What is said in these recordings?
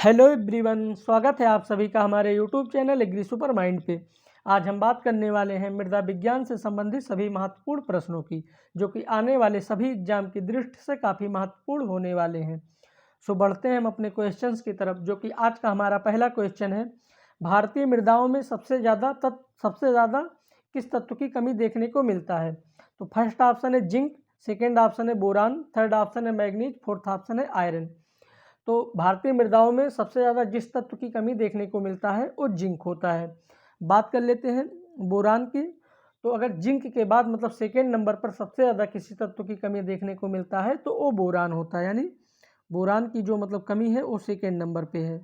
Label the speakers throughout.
Speaker 1: Hello everyone, स्वागत है आप सभी का हमारे YouTube channel agri super mind पे। आज हम बात करने वाले हैं मृदा विज्ञान से संबंधित सभी महत्वपूर्ण प्रश्नों की, जो कि आने वाले सभी एग्जाम की दृष्टि से काफ़ी महत्वपूर्ण होने वाले हैं। सो बढ़ते हैं हम अपने क्वेश्चंस की तरफ, जो कि आज का हमारा पहला क्वेश्चन है। भारतीय मृदाओं में सबसे ज़्यादा किस तत्व की कमी देखने को मिलता है? तो फर्स्ट ऑप्शन है जिंक, सेकेंड ऑप्शन है बोरान, थर्ड ऑप्शन है मैग्नीज, फोर्थ ऑप्शन है आयरन। तो भारतीय मृदाओं में सबसे ज़्यादा जिस तत्व की कमी देखने को मिलता है वो जिंक होता है। बात कर लेते हैं बोरान की। तो अगर जिंक के बाद मतलब सेकेंड नंबर पर सबसे ज़्यादा किसी तत्व की कमी देखने को मिलता है तो वो बोरान होता है, यानी बोरान की जो मतलब कमी है वो सेकेंड नंबर पे है।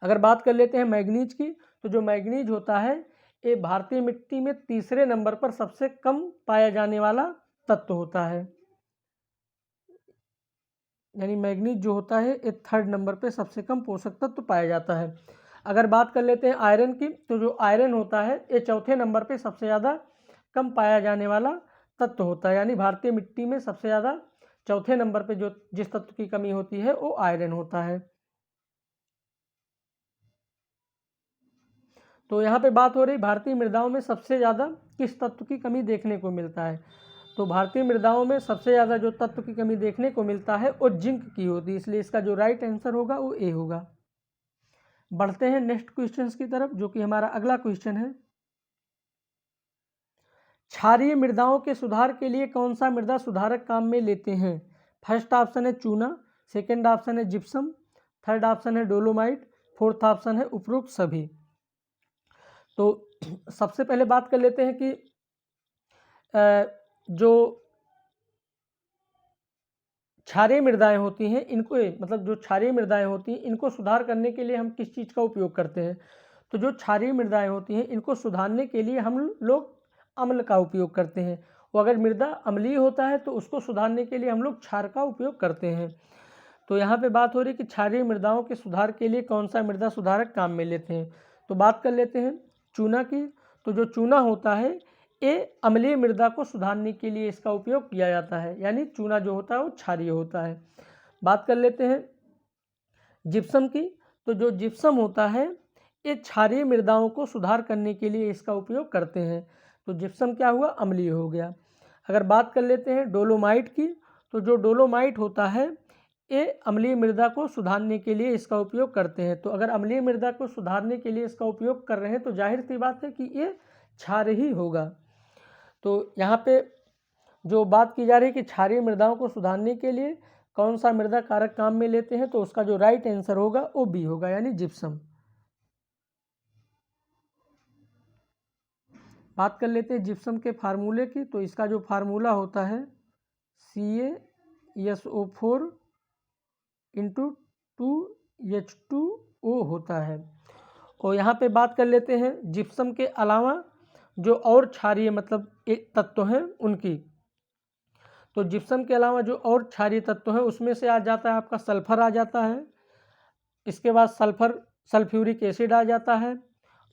Speaker 1: अगर बात कर लेते हैं मैग्नीज की, तो जो मैग्नीज होता है ये भारतीय मिट्टी में तीसरे नंबर पर सबसे कम पाया जाने वाला तत्व होता है, यानी मैग्नीज जो होता है ये थर्ड नंबर पे सबसे कम पोषक तत्व पाया जाता है। अगर बात कर लेते हैं आयरन की, तो जो आयरन होता है ये चौथे नंबर पे सबसे ज़्यादा कम पाया जाने वाला तत्व होता है, यानी भारतीय मिट्टी में सबसे ज़्यादा चौथे नंबर पे जो जिस तत्व की कमी होती है वो आयरन होता है। तो यहाँ पे बात हो रही भारतीय मृदाओं में सबसे ज़्यादा किस तत्व की कमी देखने को मिलता है। तो भारतीय मृदाओं में सबसे ज़्यादा जो तत्व की कमी देखने को मिलता है वो जिंक की होती है, इसलिए इसका जो राइट आंसर होगा वो ए होगा। बढ़ते हैं नेक्स्ट क्वेश्चन की तरफ, जो कि हमारा अगला क्वेश्चन है। क्षारीय मृदाओं के सुधार के लिए कौन सा मृदा सुधारक काम में लेते हैं? फर्स्ट ऑप्शन है चूना, सेकेंड ऑप्शन है जिप्सम, थर्ड ऑप्शन है डोलोमाइट, फोर्थ ऑप्शन है उपरोक्त सभी। तो सबसे पहले बात कर लेते हैं कि जो क्षारीय मृदाएं होती हैं इनको मतलब जो क्षारीय मृदाएं होती हैं इनको सुधार करने के लिए हम किस चीज़ का उपयोग करते हैं? तो जो क्षारीय मृदाएं होती हैं इनको सुधारने के लिए हम लोग अम्ल का उपयोग करते हैं। वो अगर मृदा अम्लीय होता है तो उसको सुधारने के लिए हम लोग क्षार का उपयोग करते हैं। तो यहाँ पे बात हो रही है कि क्षारीय मृदाओं के सुधार के लिए कौन सा मृदा सुधारक काम में लेते हैं। तो बात कर लेते हैं चूना की। तो जो चूना होता है ये अम्लीय मृदा को सुधारने के लिए इसका उपयोग किया जाता है, यानी चूना जो होता है वो क्षारीय होता है। बात कर लेते हैं जिप्सम की। तो जो जिप्सम होता है ये क्षारीय मृदाओं को सुधार करने के लिए इसका उपयोग करते हैं। तो जिप्सम क्या हुआ, अम्लीय हो गया। अगर बात कर लेते हैं डोलोमाइट की, तो जो डोलोमाइट होता है ये अम्लीय मृदा को सुधारने के लिए इसका उपयोग करते हैं। तो अगर अम्लीय मृदा को सुधारने के लिए इसका उपयोग कर रहे हैं तो जाहिर सी बात है कि ये क्षार ही होगा। तो यहाँ पे जो बात की जा रही है कि क्षारीय मृदाओं को सुधारने के लिए कौन सा मृदा कारक काम में लेते हैं, तो उसका जो राइट आंसर होगा वो बी होगा, यानी जिप्सम। बात कर लेते हैं जिप्सम के फार्मूले की। तो इसका जो फार्मूला होता है CaSO4 इंटू 2H2O होता है। और यहाँ पे बात कर लेते हैं जिप्सम के अलावा जो और क्षारीय मतलब एक तत्व हैं उनकी। तो जिप्सम के अलावा जो और क्षारीय तत्व हैं उसमें से आ जाता है आपका सल्फर आ जाता है, इसके बाद सल्फ्यूरिक एसिड आ जाता है,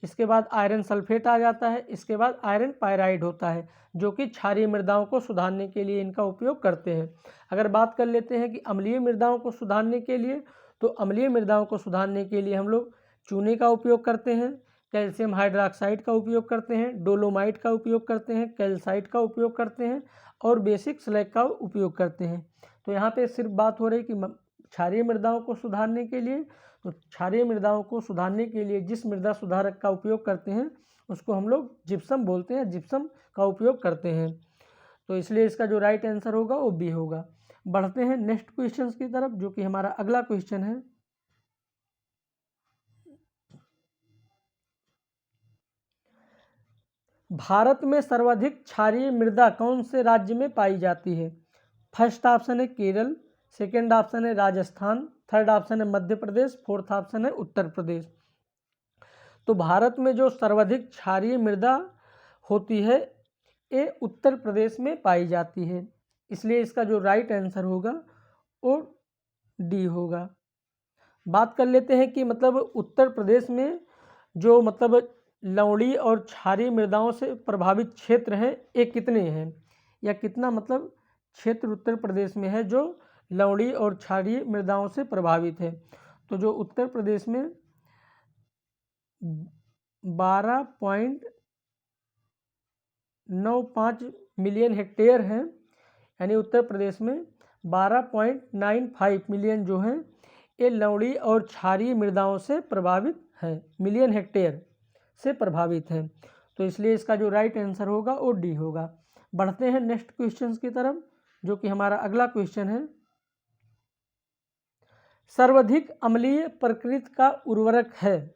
Speaker 1: इसके बाद आयरन सल्फेट आ जाता है, इसके बाद आयरन पायराइड होता है, जो कि क्षारीय मृदाओं को सुधारने के लिए इनका उपयोग करते हैं। अगर बात कर लेते हैं कि अम्लीय मृदाओं को सुधारने के लिए, तो अम्लीय मृदाओं को सुधारने के लिए हम लोग चूने का उपयोग करते हैं, कैल्शियम हाइड्रोक्साइड का उपयोग करते हैं, डोलोमाइट का उपयोग करते हैं, कैल्साइट का उपयोग करते हैं और बेसिक स्लैग का उपयोग करते हैं। तो यहाँ पे सिर्फ बात हो रही है कि क्षारीय मृदाओं को सुधारने के लिए, तो क्षारीय मृदाओं को सुधारने के लिए जिस मृदा सुधारक का उपयोग करते हैं उसको हम लोग जिप्सम बोलते हैं, जिप्सम का उपयोग करते हैं। तो इसलिए इसका जो राइट आंसर होगा वो बी होगा। बढ़ते हैं नेक्स्ट क्वेश्चन की तरफ, जो कि हमारा अगला क्वेश्चन है। भारत में सर्वाधिक क्षारीय मृदा कौन से राज्य में पाई जाती है? फर्स्ट ऑप्शन है केरल, सेकेंड ऑप्शन है राजस्थान, थर्ड ऑप्शन है मध्य प्रदेश, फोर्थ ऑप्शन है उत्तर प्रदेश। तो भारत में जो सर्वाधिक क्षारीय मृदा होती है ये उत्तर प्रदेश में पाई जाती है, इसलिए इसका जो राइट आंसर होगा वो डी होगा। बात कर लेते हैं कि मतलब उत्तर प्रदेश में जो मतलब लवणीय और क्षारीय मृदाओं से प्रभावित क्षेत्र हैं ये कितने हैं, या कितना मतलब क्षेत्र उत्तर प्रदेश में है जो लवणीय और क्षारीय मृदाओं से प्रभावित है। तो जो उत्तर प्रदेश में 12.95 मिलियन हेक्टेयर हैं, यानी उत्तर प्रदेश में 12.95 मिलियन जो हैं ये लवणीय और क्षारीय मृदाओं से प्रभावित हैं, मिलियन हेक्टेयर से प्रभावित हैं। तो इसलिए इसका जो राइट आंसर होगा वो डी होगा। बढ़ते हैं नेक्स्ट क्वेश्चन की तरफ, जो कि हमारा अगला क्वेश्चन है। सर्वाधिक अम्लीय प्रकृति का उर्वरक है।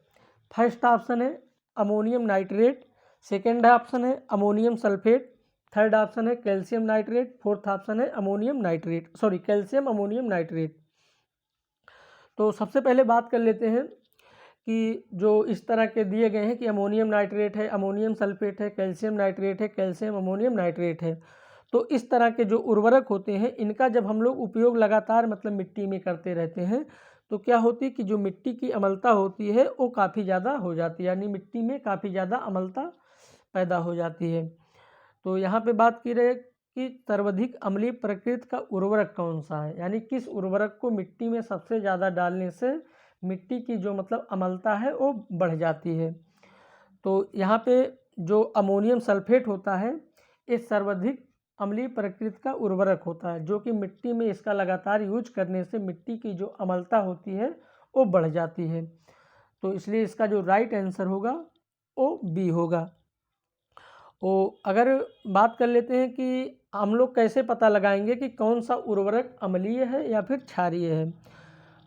Speaker 1: फर्स्ट ऑप्शन है अमोनियम नाइट्रेट, सेकेंड ऑप्शन है अमोनियम सल्फेट, थर्ड ऑप्शन है कैल्शियम नाइट्रेट, फोर्थ ऑप्शन है कैल्शियम अमोनियम नाइट्रेट। तो सबसे पहले बात कर लेते हैं कि जो इस तरह के दिए गए हैं कि अमोनियम नाइट्रेट है, अमोनियम सल्फेट है, कैल्शियम नाइट्रेट है, कैल्शियम अमोनियम नाइट्रेट है। तो इस तरह के जो उर्वरक होते हैं इनका जब हम लोग उपयोग लगातार मतलब मिट्टी में करते रहते हैं तो क्या होती है कि जो मिट्टी की अम्लता होती है वो काफ़ी ज़्यादा हो जाती है, यानी मिट्टी में काफ़ी ज़्यादा अम्लता पैदा हो जाती है। तो यहाँ पे बात की रहे कि सर्वाधिक अम्लीय प्रकृति का उर्वरक कौन सा है, यानी किस उर्वरक को मिट्टी में सबसे ज़्यादा डालने से मिट्टी की जो मतलब अम्लता है वो बढ़ जाती है। तो यहाँ पे जो अमोनियम सल्फेट होता है ये सर्वाधिक अम्लीय प्रकृति का उर्वरक होता है, जो कि मिट्टी में इसका लगातार यूज करने से मिट्टी की जो अम्लता होती है वो बढ़ जाती है। तो इसलिए इसका जो राइट आंसर होगा वो बी होगा। तो अगर बात कर लेते हैं कि हम लोग कैसे पता लगाएंगे कि कौन सा उर्वरक अम्लीय है या फिर क्षारीय है,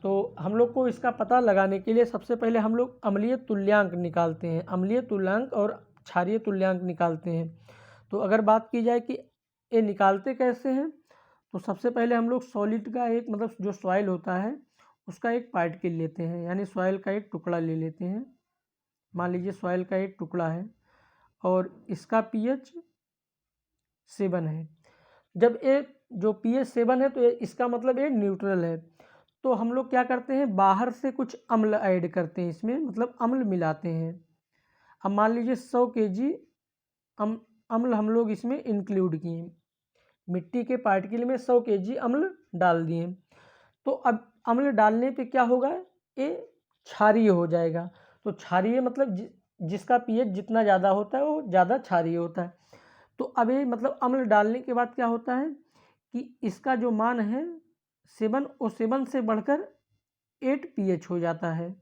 Speaker 1: तो हम लोग को इसका पता लगाने के लिए सबसे पहले हम लोग अम्लीय तुल्यांक निकालते हैं, अम्लीय तुल्यांक और क्षारीय तुल्यांक निकालते हैं। तो अगर बात की जाए कि ये निकालते कैसे हैं, तो सबसे पहले हम लोग सॉलिड का एक मतलब जो सॉइल होता है उसका एक पार्टिकल लेते हैं, यानी सॉइल का एक टुकड़ा ले लेते हैं। मान लीजिए सॉइल का एक टुकड़ा है और इसका पीएच 7 है। जब ये जो पीएच 7 है तो इसका मतलब ये न्यूट्रल है। तो हम लोग क्या करते हैं, बाहर से कुछ अम्ल ऐड करते हैं इसमें, मतलब अम्ल मिलाते हैं। अब मान लीजिए 100 kg अम्ल हम लोग इसमें इंक्लूड किए, मिट्टी के पार्टिकल में 100 kg अम्ल डाल दिए। तो अब अम्ल डालने पे क्या होगा, ये क्षारीय हो जाएगा। तो क्षारीय मतलब जिसका पीएच जितना ज़्यादा होता है वो ज़्यादा क्षारीय होता है। तो अब ये मतलब अम्ल डालने के बाद क्या होता है कि इसका जो मान है 7 और 7 से बढ़कर 8 pH हो जाता है।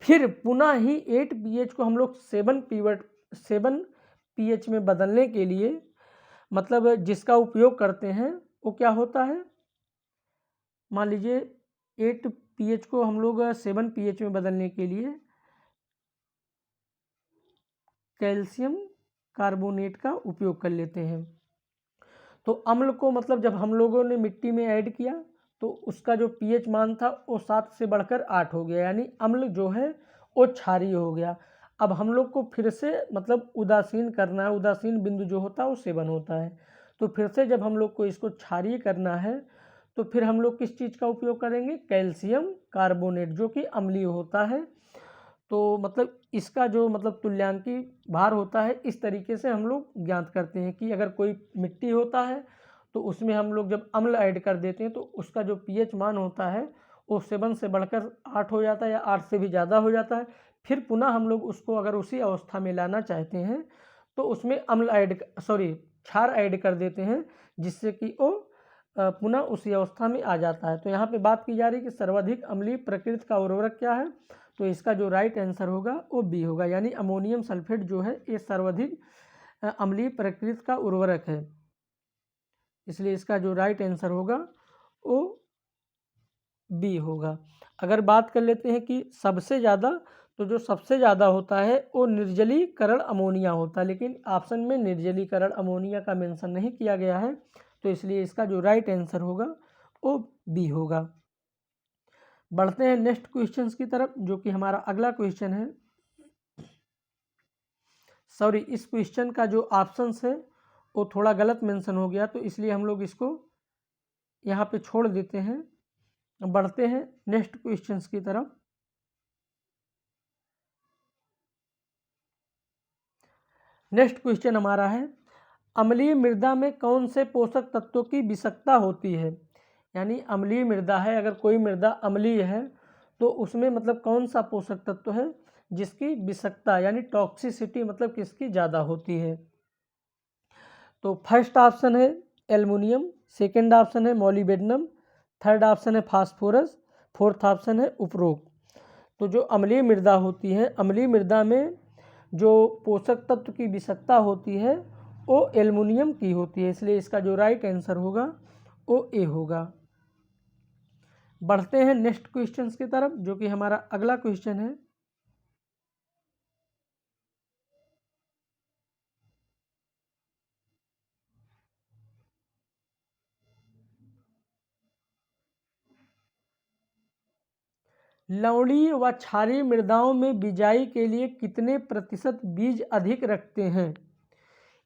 Speaker 1: फिर पुनः ही 8 pH को हम लोग 7 pH में बदलने के लिए मतलब जिसका उपयोग करते हैं वो क्या होता है, मान लीजिए 8 pH को हम लोग 7 pH में बदलने के लिए कैल्शियम कार्बोनेट का उपयोग कर लेते हैं। तो अम्ल को मतलब जब हम लोगों ने मिट्टी में ऐड किया तो उसका जो पीएच मान था वो 7 से बढ़कर 8 हो गया, यानी अम्ल जो है वो क्षारीय हो गया। अब हम लोग को फिर से मतलब उदासीन करना है, उदासीन बिंदु जो होता है वो 7 होता है। तो फिर से जब हम लोग को इसको क्षारीय करना है तो फिर हम लोग किस चीज़ का उपयोग करेंगे, कैल्शियम कार्बोनेट, जो कि अम्लीय होता है। तो मतलब इसका जो मतलब तुल्यांकी भार होता है इस तरीके से हम लोग ज्ञात करते हैं कि अगर कोई मिट्टी होता है तो उसमें हम लोग जब अम्ल ऐड कर देते हैं तो उसका जो पीएच मान होता है वो 7 से बढ़कर 8 हो जाता है या 8 से भी ज़्यादा हो जाता है। फिर पुनः हम लोग उसको अगर उसी अवस्था में लाना चाहते हैं तो उसमें क्षार ऐड कर देते हैं, जिससे कि वो पुनः उसी अवस्था में आ जाता है। तो यहाँ पे बात की जा रही है कि सर्वाधिक अम्लीय प्रकृति का उर्वरक क्या है, तो इसका जो राइट आंसर होगा वो बी होगा, यानी अमोनियम सल्फेट जो है ये सर्वाधिक अम्लीय प्रकृति का उर्वरक है। इसलिए इसका जो राइट आंसर होगा वो बी होगा। अगर बात कर लेते हैं कि सबसे ज़्यादा, तो जो सबसे ज़्यादा होता है वो निर्जलीकरण अमोनिया होता है, लेकिन ऑप्शन में निर्जलीकरण अमोनिया का मेंशन नहीं किया गया है। तो इसलिए इसका जो राइट आंसर होगा वो बी होगा। बढ़ते हैं नेक्स्ट क्वेश्चन की तरफ, जो कि हमारा अगला क्वेश्चन है। इस क्वेश्चन का जो ऑप्शंस है वो थोड़ा गलत मेंशन हो गया, तो इसलिए हम लोग इसको यहाँ पे छोड़ देते हैं। बढ़ते हैं नेक्स्ट क्वेश्चन की तरफ। नेक्स्ट क्वेश्चन हमारा है, अम्लीय मृदा में कौन से पोषक तत्वों की विषाक्तता होती है, यानी अम्लीय मृदा है, अगर कोई मृदा अम्लीय है तो उसमें मतलब कौन सा पोषक तत्व है जिसकी विषाक्तता यानी टॉक्सिसिटी मतलब किसकी ज़्यादा होती है। तो फर्स्ट ऑप्शन है एल्युमिनियम, सेकंड ऑप्शन है मॉलिब्डेनम, थर्ड ऑप्शन है फास्फोरस, फोर्थ ऑप्शन है उपरोक्त। तो जो अम्लीय मृदा होती है, अम्लीय मृदा में जो पोषक तत्व की विषाक्तता होती है वो एल्युमिनियम की होती है, इसलिए इसका जो राइट आंसर होगा वो ए होगा। बढ़ते हैं नेक्स्ट क्वेश्चन की तरफ, जो कि हमारा अगला क्वेश्चन है। लवणीय व क्षारीय मृदाओं में बिजाई के लिए कितने प्रतिशत बीज अधिक रखते हैं।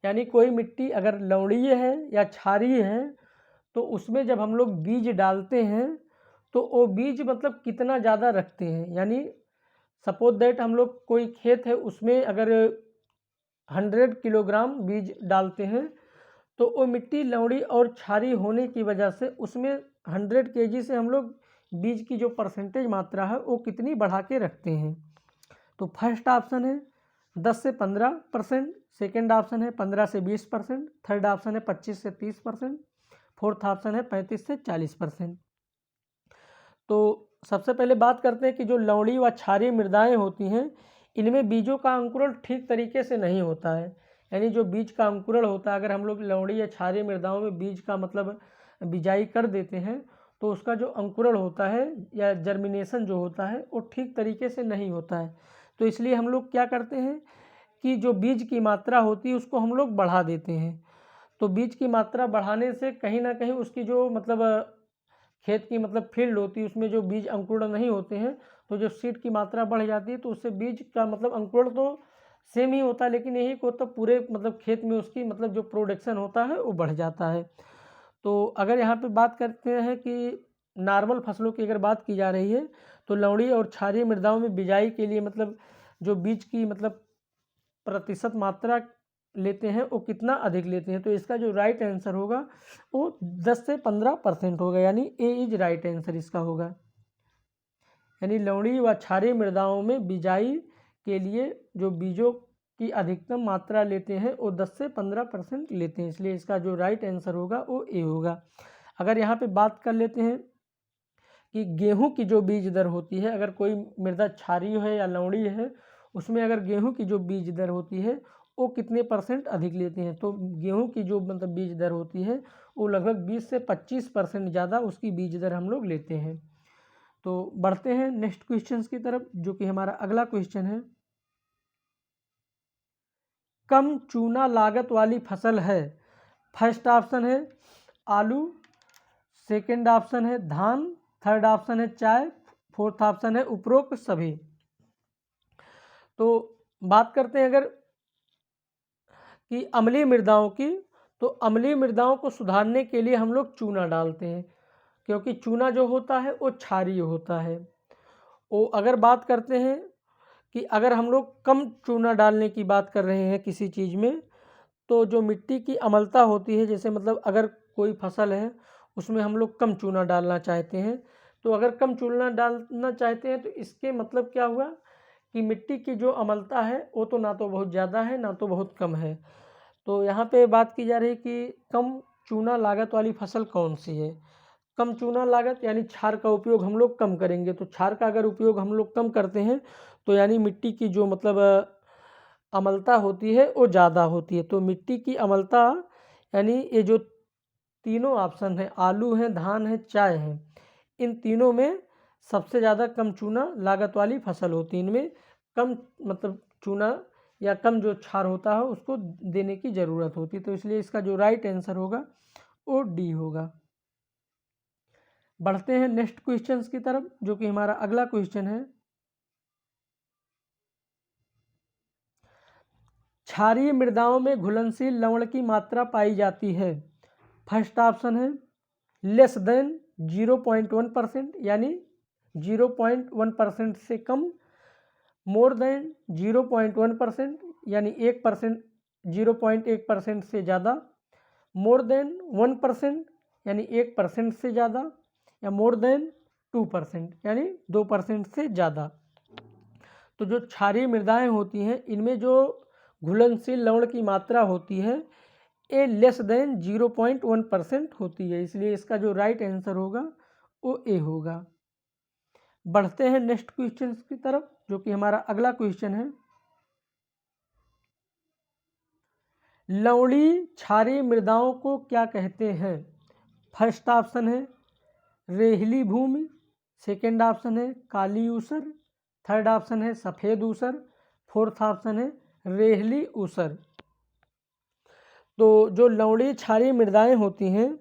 Speaker 1: यानी कोई मिट्टी अगर लवणीय है या क्षारीय है तो उसमें जब हम लोग बीज डालते हैं तो वो बीज मतलब कितना ज़्यादा रखते हैं। यानी सपोज दैट हम लोग कोई खेत है उसमें अगर 100 किलोग्राम बीज डालते हैं तो वो मिट्टी लवणी और क्षारीय होने की वजह से उसमें 100 kg से हम लोग बीज की जो परसेंटेज मात्रा है वो कितनी बढ़ा के रखते हैं। तो फर्स्ट ऑप्शन है 10 से 15%, सेकेंड ऑप्शन है 15 से 20%, थर्ड ऑप्शन है 25 से 30%, फोर्थ ऑप्शन है 35 से 40%। तो सबसे पहले बात करते हैं कि जो लवणीय व क्षारीय मृदाएं होती हैं इनमें बीजों का अंकुरण ठीक तरीके से नहीं होता है। यानी जो बीज का अंकुरण होता है, अगर हम लोग लवणीय या क्षारीय मृदाओं में बीज का मतलब बिजाई कर देते हैं तो उसका जो अंकुरण होता है या जर्मिनेशन जो होता है वो ठीक तरीके से नहीं होता है। तो इसलिए हम लोग क्या करते हैं कि जो बीज की मात्रा होती है उसको हम लोग बढ़ा देते हैं। तो बीज की मात्रा बढ़ाने से कहीं ना कहीं उसकी जो मतलब खेत की मतलब फील्ड होती है उसमें जो बीज अंकुरण नहीं होते हैं तो जो सीड की मात्रा बढ़ जाती है तो उससे बीज का मतलब अंकुरण तो सेम ही होता है, लेकिन यही को तो पूरे मतलब खेत में उसकी मतलब जो प्रोडक्शन होता है वो बढ़ जाता है। तो अगर यहाँ पे बात करते हैं कि नॉर्मल फसलों की अगर बात की जा रही है तो लवणीय और क्षारीय मृदाओं में बिजाई के लिए मतलब जो बीज की मतलब प्रतिशत मात्रा लेते हैं वो कितना अधिक लेते हैं। तो इसका जो राइट आंसर होगा वो 10 से 15% होगा, यानी ए इज राइट आंसर इसका होगा। यानी लवणीय व क्षारीय मृदाओं में बिजाई के लिए जो बीजों की अधिकतम मात्रा लेते हैं वो 10 से 15% लेते हैं, इसलिए इसका जो राइट आंसर होगा वो ए होगा। अगर यहाँ पे बात कर लेते हैं कि गेहूं की जो बीज दर होती है, अगर कोई मृदा क्षारीय है या लवणीय है उसमें अगर गेहूं की जो बीज दर होती है वो कितने % अधिक लेते हैं, तो गेहूं की जो मतलब बीज दर होती है वो लगभग 20 से 25% ज़्यादा उसकी बीज दर हम लोग लेते हैं। तो बढ़ते हैं नेक्स्ट क्वेश्चन की तरफ, जो कि हमारा अगला क्वेश्चन है। कम चूना लागत वाली फसल है। फर्स्ट ऑप्शन है आलू, सेकंड ऑप्शन है धान, थर्ड ऑप्शन है चाय, फोर्थ ऑप्शन है उपरोक्त सभी। तो बात करते हैं अगर कि अम्लीय मृदाओं की, तो अम्लीय मृदाओं को सुधारने के लिए हम लोग चूना डालते हैं, क्योंकि चूना जो होता है वो क्षारीय होता है। वो अगर बात करते हैं कि अगर हम लोग कम चूना डालने की बात कर रहे हैं किसी चीज़ में, तो जो मिट्टी की अम्लता होती है, जैसे मतलब अगर कोई फसल है उसमें हम लोग कम चूना डालना चाहते हैं, तो अगर कम चूना डालना चाहते हैं तो इसके मतलब क्या हुआ कि मिट्टी की जो अम्लता है वो तो ना तो बहुत ज़्यादा है ना तो बहुत कम है। तो यहाँ पे बात की जा रही है कि कम चूना लागत वाली फसल कौन सी है। कम चूना लागत यानी क्षार का उपयोग हम लोग कम करेंगे, तो क्षार का अगर उपयोग हम लोग कम करते हैं तो यानी मिट्टी की जो मतलब अम्लता होती है वो ज़्यादा होती है। तो मिट्टी की अम्लता यानी ये जो तीनों ऑप्शन है, आलू है, धान है, चाय है, इन तीनों में सबसे ज़्यादा कम चूना लागत वाली फसल होती है। इनमें कम मतलब चूना या कम जो क्षार होता है उसको देने की ज़रूरत होती है, तो इसलिए इसका जो राइट आंसर होगा वो डी होगा। बढ़ते हैं नेक्स्ट क्वेश्चन की तरफ, जो कि हमारा अगला क्वेश्चन है। क्षारीय मृदाओं में घुलनशील लवण की मात्रा पाई जाती है। फर्स्ट ऑप्शन है लेस देन 0.1%, यानी 0.1% से कम, मोर देन 0.1%, यानी 1%, 0.1% से ज़्यादा, मोर देन 1%, यानी 1% से ज़्यादा, या मोर देन 2% यानी 2% से ज़्यादा। तो जो क्षारीय मृदाएं होती हैं इनमें जो घुलनशील लवण की मात्रा होती है ये लेस देन 0.1% होती है, इसलिए इसका जो राइट आंसर होगा वो ए होगा। बढ़ते हैं नेक्स्ट क्वेश्चन की तरफ, जो कि हमारा अगला क्वेश्चन है। लवणीय क्षारीय मृदाओं को क्या कहते हैं? फर्स्ट ऑप्शन है रेहली भूमि, सेकेंड ऑप्शन है काली ऊसर, थर्ड ऑप्शन है सफ़ेद ऊसर, फोर्थ ऑप्शन है रेहली ऊसर। तो जो लवणीय क्षारीय मृदाएं होती हैं,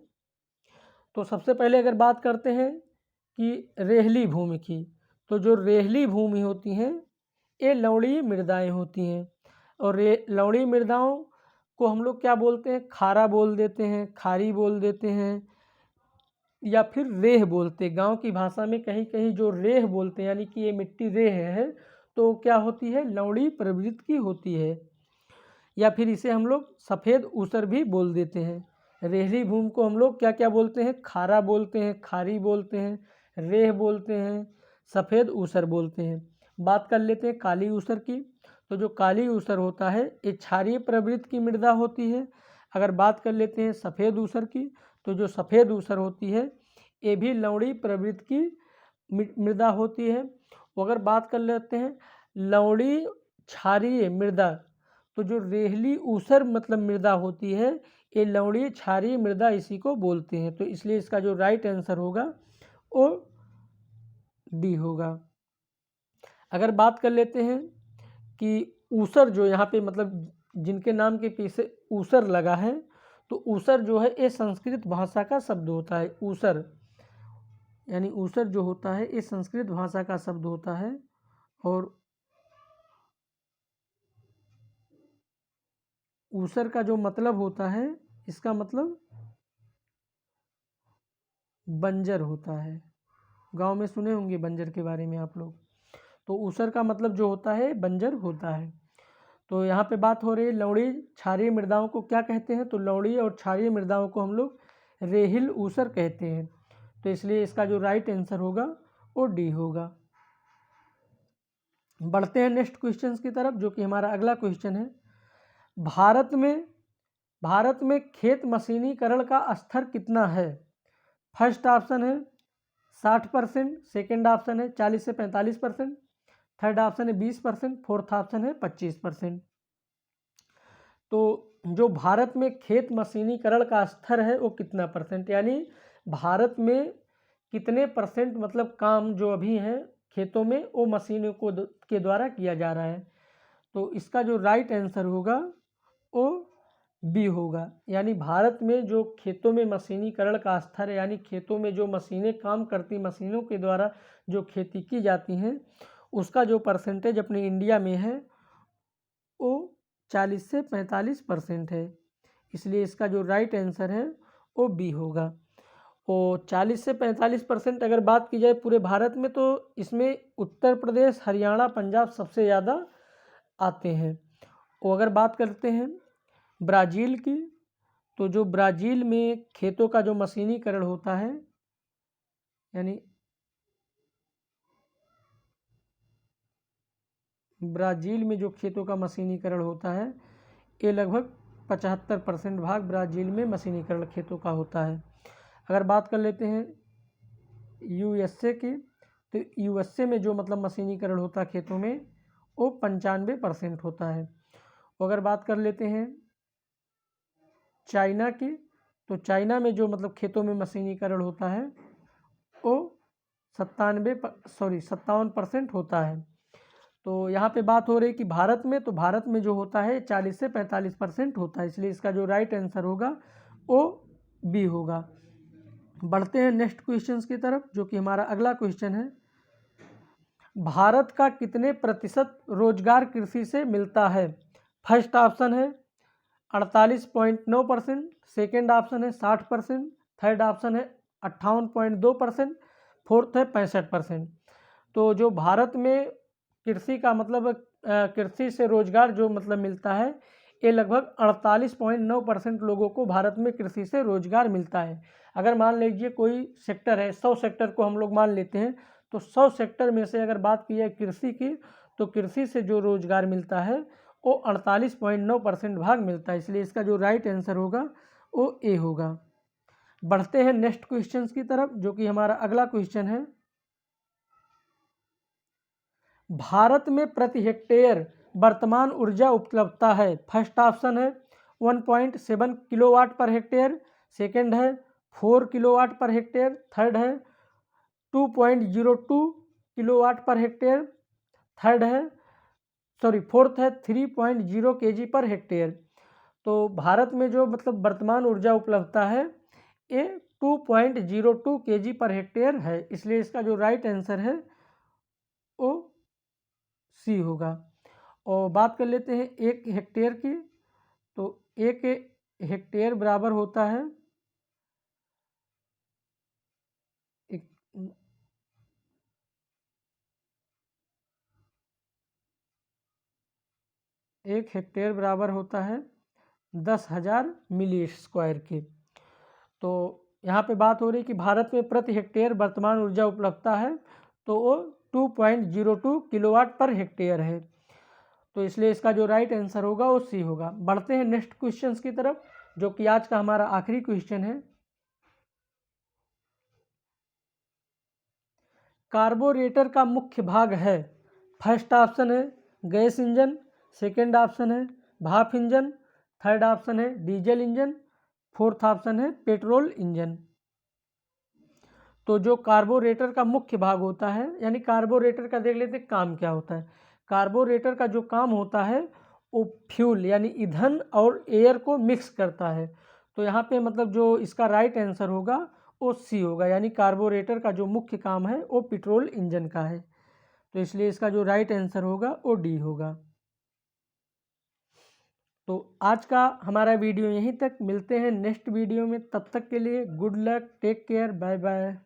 Speaker 1: तो सबसे पहले अगर बात करते हैं कि रेहली भूमि की, तो जो रेहली भूमि होती हैं ये लवणीय मृदाएं होती हैं। और लवणीय मृदाओं को हम लोग क्या बोलते हैं? खारा बोल देते हैं, खारी बोल देते हैं, या फिर रेह बोलते हैं। गांव की भाषा में कहीं कहीं जो रेह बोलते हैं, यानी कि ये मिट्टी रेह है, तो क्या होती है? लवणीय प्रवृत्ति की होती है। या फिर इसे हम लोग सफ़ेद ऊसर भी बोल देते हैं। रेहली भूमि को हम लोग क्या क्या बोलते हैं? खारा बोलते हैं, खारी बोलते हैं, रेह बोलते हैं, सफ़ेद ऊसर बोलते हैं। बात कर लेते हैं काली ऊसर की। तो जो काली ऊसर होता है ये क्षारीय प्रवृत्ति की मृदा होती है। अगर बात कर लेते हैं सफ़ेद ऊसर की, तो जो सफ़ेद ऊसर होती है ये भी लवणीय प्रवृत्ति की मृदा होती है। अगर बात कर लेते हैं लवणीय क्षारीय मृदा, तो जो रेहली ऊसर मतलब मृदा होती है ये लवणीय क्षारीय मृदा इसी को बोलते हैं। तो इसलिए इसका जो राइट आंसर होगा वो डी होगा। अगर बात कर लेते हैं कि ऊसर जो यहाँ पे मतलब जिनके नाम के पीछे ऊसर लगा है, तो ऊसर जो है ये संस्कृत भाषा का शब्द होता है। ऊसर यानी ऊसर जो होता है ये संस्कृत भाषा का शब्द होता है। और ऊसर का जो मतलब होता है, इसका मतलब बंजर होता है। गांव में सुने होंगे बंजर के बारे में आप लोग। तो ऊसर का मतलब जो होता है बंजर होता है। तो यहाँ पे बात हो रही है लवणीय क्षारीय मृदाओं को क्या कहते हैं? तो लवणीय और क्षारीय मृदाओं को हम लोग रेहिल ऊसर कहते हैं। तो इसलिए इसका जो राइट आंसर होगा वो डी होगा। बढ़ते हैं नेक्स्ट क्वेश्चन की तरफ, जो कि हमारा अगला क्वेश्चन है। भारत में खेत मशीनीकरण का स्तर कितना है? फर्स्ट ऑप्शन है 60%, सेकेंड ऑप्शन है 40 से 45%, थर्ड ऑप्शन है 20%, फोर्थ ऑप्शन है 25%। तो जो भारत में खेत मशीनीकरण का स्तर है वो कितना परसेंट, यानी भारत में कितने परसेंट मतलब काम जो अभी है खेतों में वो मशीनों को के द्वारा किया जा रहा है। तो इसका जो राइट आंसर होगा वो बी होगा। यानी भारत में जो खेतों में मशीनीकरण का स्तर है, यानी खेतों में जो मशीनें काम करती, मशीनों के द्वारा जो खेती की जाती हैं, उसका जो परसेंटेज अपने इंडिया में है वो 40 से 45% है। इसलिए इसका जो राइट आंसर है वो बी होगा। और 40 से 45% अगर बात की जाए पूरे भारत में, तो इसमें उत्तर प्रदेश, हरियाणा, पंजाब सबसे ज़्यादा आते हैं। और अगर बात करते हैं ब्राज़ील की, तो जो ब्राज़ील में खेतों का जो मशीनीकरण होता है, यानी ब्राज़ील में जो खेतों का मशीनीकरण होता है ये लगभग 75% भाग ब्राज़ील में मशीनीकरण खेतों का होता है। अगर बात कर लेते हैं यूएसए की, तो यूएसए में जो मतलब मशीनीकरण होता है खेतों में वो 95% होता है। अगर बात कर लेते हैं चाइना की, तो चाइना में जो मतलब खेतों में मशीनीकरण होता है वो 57% होता है। तो यहाँ पे बात हो रही है कि भारत में, तो भारत में जो होता है 40 से 45% होता है। इसलिए इसका जो राइट आंसर होगा वो बी होगा। बढ़ते हैं नेक्स्ट क्वेश्चन की तरफ, जो कि हमारा अगला क्वेश्चन है। भारत का कितने प्रतिशत रोजगार कृषि से मिलता है? फर्स्ट ऑप्शन है 48.9%, सेकेंड ऑप्शन है 60%, थर्ड ऑप्शन है 58.2%, फोर्थ है 65%। तो जो भारत में कृषि का मतलब कृषि से रोजगार जो मतलब मिलता है ये लगभग 48.9% लोगों को भारत में कृषि से रोजगार मिलता है। अगर मान लीजिए कोई सेक्टर है, 100 सेक्टर को हम लोग मान लेते हैं, तो 100 सेक्टर में से अगर बात की जाए कृषि की, तो कृषि से जो रोजगार मिलता है वो 48.9% भाग मिलता है। इसलिए इसका जो राइट आंसर होगा वो ए होगा। बढ़ते हैं नेक्स्ट क्वेश्चन की तरफ, जो कि हमारा अगला क्वेश्चन है। भारत में प्रति हेक्टेयर वर्तमान ऊर्जा उपलब्धता है। फर्स्ट ऑप्शन है 1.7 किलोवाट पर हेक्टेयर, सेकंड है 4 किलोवाट पर हेक्टेयर, थर्ड है 2.02 किलोवाट पर हेक्टेयर, फोर्थ है 3.0 केजी पर हेक्टेयर। तो भारत में जो मतलब वर्तमान ऊर्जा उपलब्धता है ये 2.02 केजी पर हेक्टेयर है। इसलिए इसका जो राइट आंसर है वो सी होगा। और बात कर लेते हैं 1 हेक्टेयर की। तो 1 हेक्टेयर बराबर होता है 1 हेक्टेयर बराबर होता है 10,000 मिली स्क्वायर के। तो यहाँ पे बात हो रही कि भारत में प्रति हेक्टेयर वर्तमान ऊर्जा उपलब्धता है, तो वो 2.02 किलोवाट पर हेक्टेयर है। तो इसलिए इसका जो राइट आंसर होगा वो सी होगा। बढ़ते हैं नेक्स्ट क्वेश्चन की तरफ, जो कि आज का हमारा आखिरी क्वेश्चन है। कार्बोरेटर का मुख्य भाग है। फर्स्ट ऑप्शन है गैस इंजन, सेकेंड ऑप्शन है भाप इंजन, थर्ड ऑप्शन है डीजल इंजन, फोर्थ ऑप्शन है पेट्रोल इंजन। तो जो कार्बोरेटर का मुख्य भाग होता है, यानी कार्बोरेटर का देख लेते काम क्या होता है। कार्बोरेटर का जो काम होता है वो फ्यूल यानी ईंधन और एयर को मिक्स करता है। तो यहाँ पे मतलब जो इसका राइट आंसर होगा वो सी होगा, यानी कार्बोरेटर का जो मुख्य काम है वो पेट्रोल इंजन का है। तो इसलिए इसका जो राइट आंसर होगा वो डी होगा। तो आज का हमारा वीडियो यहीं तक, मिलते हैं नेक्स्ट वीडियो में। तब तक के लिए good luck, take care, bye bye.